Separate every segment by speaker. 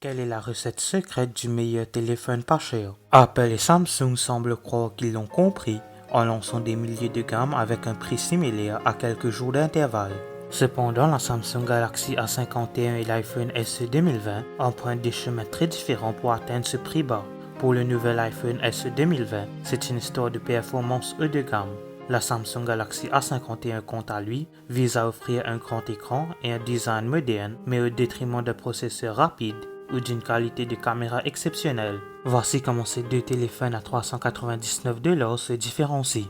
Speaker 1: Quelle est la recette secrète du meilleur téléphone pas cher? Apple et Samsung semblent croire qu'ils l'ont compris en lançant des milliers de gammes avec un prix similaire à quelques jours d'intervalle. Cependant, la Samsung Galaxy A51 et l'iPhone SE 2020 empruntent des chemins très différents pour atteindre ce prix bas. Pour le nouvel iPhone SE 2020, c'est une histoire de performance haut de gamme. La Samsung Galaxy A51 quant à lui vise à offrir un grand écran et un design moderne, mais au détriment de processeurs rapides ou d'une qualité de caméra exceptionnelle. Voici comment ces deux téléphones à 399 $ se différencient.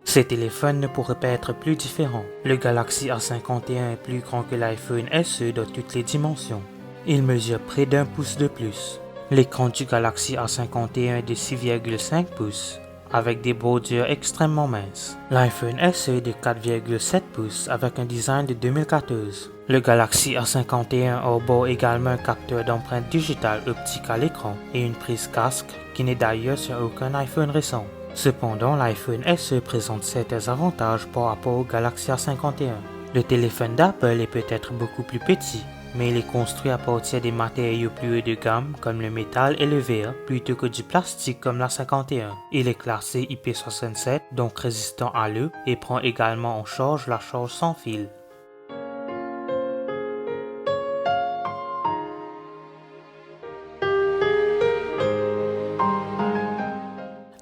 Speaker 1: Ces téléphones ne pourraient pas être plus différents. Le Galaxy A51 est plus grand que l'iPhone SE dans toutes les dimensions. Il mesure près d'1 pouce de plus. L'écran du Galaxy A51 est de 6,5 pouces, avec des bordures extrêmement minces. L'iPhone SE est de 4,7 pouces avec un design de 2014. Le Galaxy A51 arbore également un capteur d'empreinte digitale optique à l'écran et une prise casque qui n'est d'ailleurs sur aucun iPhone récent. Cependant, l'iPhone SE présente certains avantages par rapport au Galaxy A51. Le téléphone d'Apple est peut-être beaucoup plus petit, mais il est construit à partir des matériaux plus haut de gamme comme le métal et le verre plutôt que du plastique comme l'A51. Il est classé IP67, donc résistant à l'eau, et prend également en charge la charge sans fil.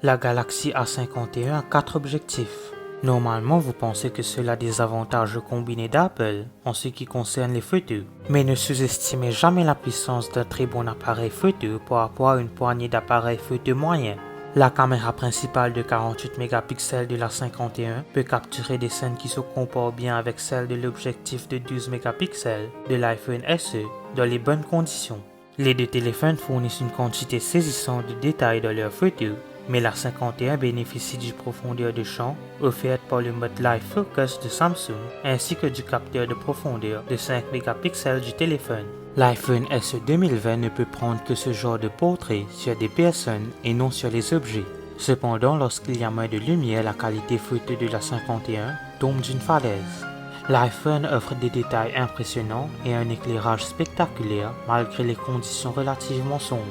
Speaker 1: La Galaxy A51 a 4 objectifs. Normalement, vous pensez que cela a des avantages combinés d'Apple en ce qui concerne les photos, mais ne sous-estimez jamais la puissance d'un très bon appareil photo par rapport à une poignée d'appareils photo moyens. La caméra principale de 48 mégapixels de la 51 peut capturer des scènes qui se comportent bien avec celle de l'objectif de 12 mégapixels de l'iPhone SE dans les bonnes conditions. Les deux téléphones fournissent une quantité saisissante de détails dans leurs photos, mais la 51 bénéficie du profondeur de champ offerte par le mode Live Focus de Samsung ainsi que du capteur de profondeur de 5 mégapixels du téléphone. L'iPhone SE 2020 ne peut prendre que ce genre de portrait sur des personnes et non sur les objets. Cependant, lorsqu'il y a moins de lumière, la qualité photo de la 51 tombe d'une falaise. L'iPhone offre des détails impressionnants et un éclairage spectaculaire malgré les conditions relativement sombres.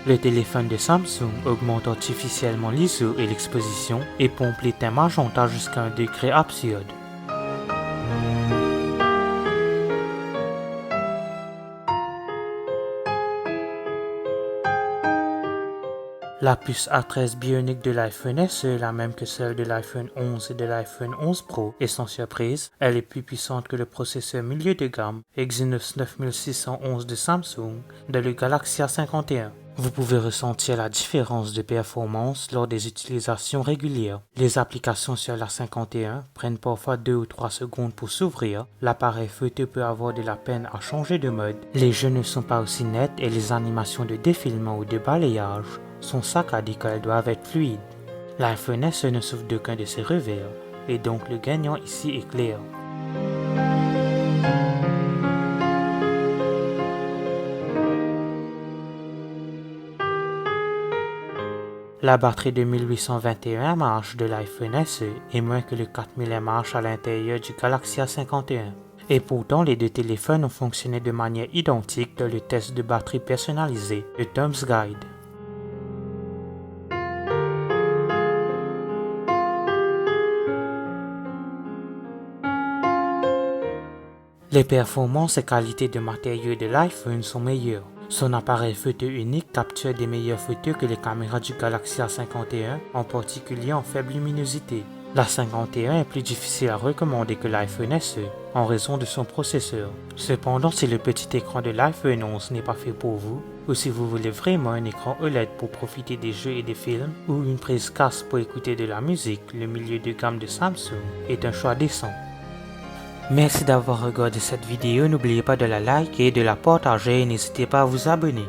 Speaker 1: Le téléphone de Samsung augmente artificiellement l'ISO et l'exposition et pompe les teints magenta jusqu'à un degré absurde. La puce A13 Bionic de l'iPhone SE est la même que celle de l'iPhone 11 et de l'iPhone 11 Pro et sans surprise, elle est plus puissante que le processeur milieu de gamme Exynos 9611 de Samsung dans le Galaxy A51. Vous pouvez ressentir la différence de performance lors des utilisations régulières. Les applications sur la 51 prennent parfois 2 ou 3 secondes pour s'ouvrir, l'appareil photo peut avoir de la peine à changer de mode, les jeux ne sont pas aussi nets et les animations de défilement ou de balayage sont saccadées quand elles doivent être fluides. L'iPhone SE ne souffre d'aucun de ces revers, et donc le gagnant ici est clair. La batterie de 1821 mAh de l'iPhone SE est moins que le 4000 mAh à l'intérieur du Galaxy A51. Et pourtant, les deux téléphones ont fonctionné de manière identique dans le test de batterie personnalisé de Tom's Guide. Les performances et qualités de matériaux de l'iPhone sont meilleures. Son appareil photo unique capture des meilleures photos que les caméras du Galaxy A51, en particulier en faible luminosité. La 51 est plus difficile à recommander que l'iPhone SE, en raison de son processeur. Cependant, si le petit écran de l'iPhone 11 n'est pas fait pour vous, ou si vous voulez vraiment un écran OLED pour profiter des jeux et des films, ou une prise casque pour écouter de la musique, le milieu de gamme de Samsung est un choix décent. Merci d'avoir regardé cette vidéo, n'oubliez pas de la liker, de la partager et n'hésitez pas à vous abonner.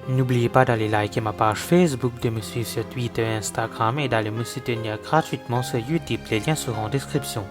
Speaker 1: N'oubliez pas d'aller liker ma page Facebook, de me suivre sur Twitter et Instagram et d'aller me soutenir gratuitement sur YouTube, les liens seront en description.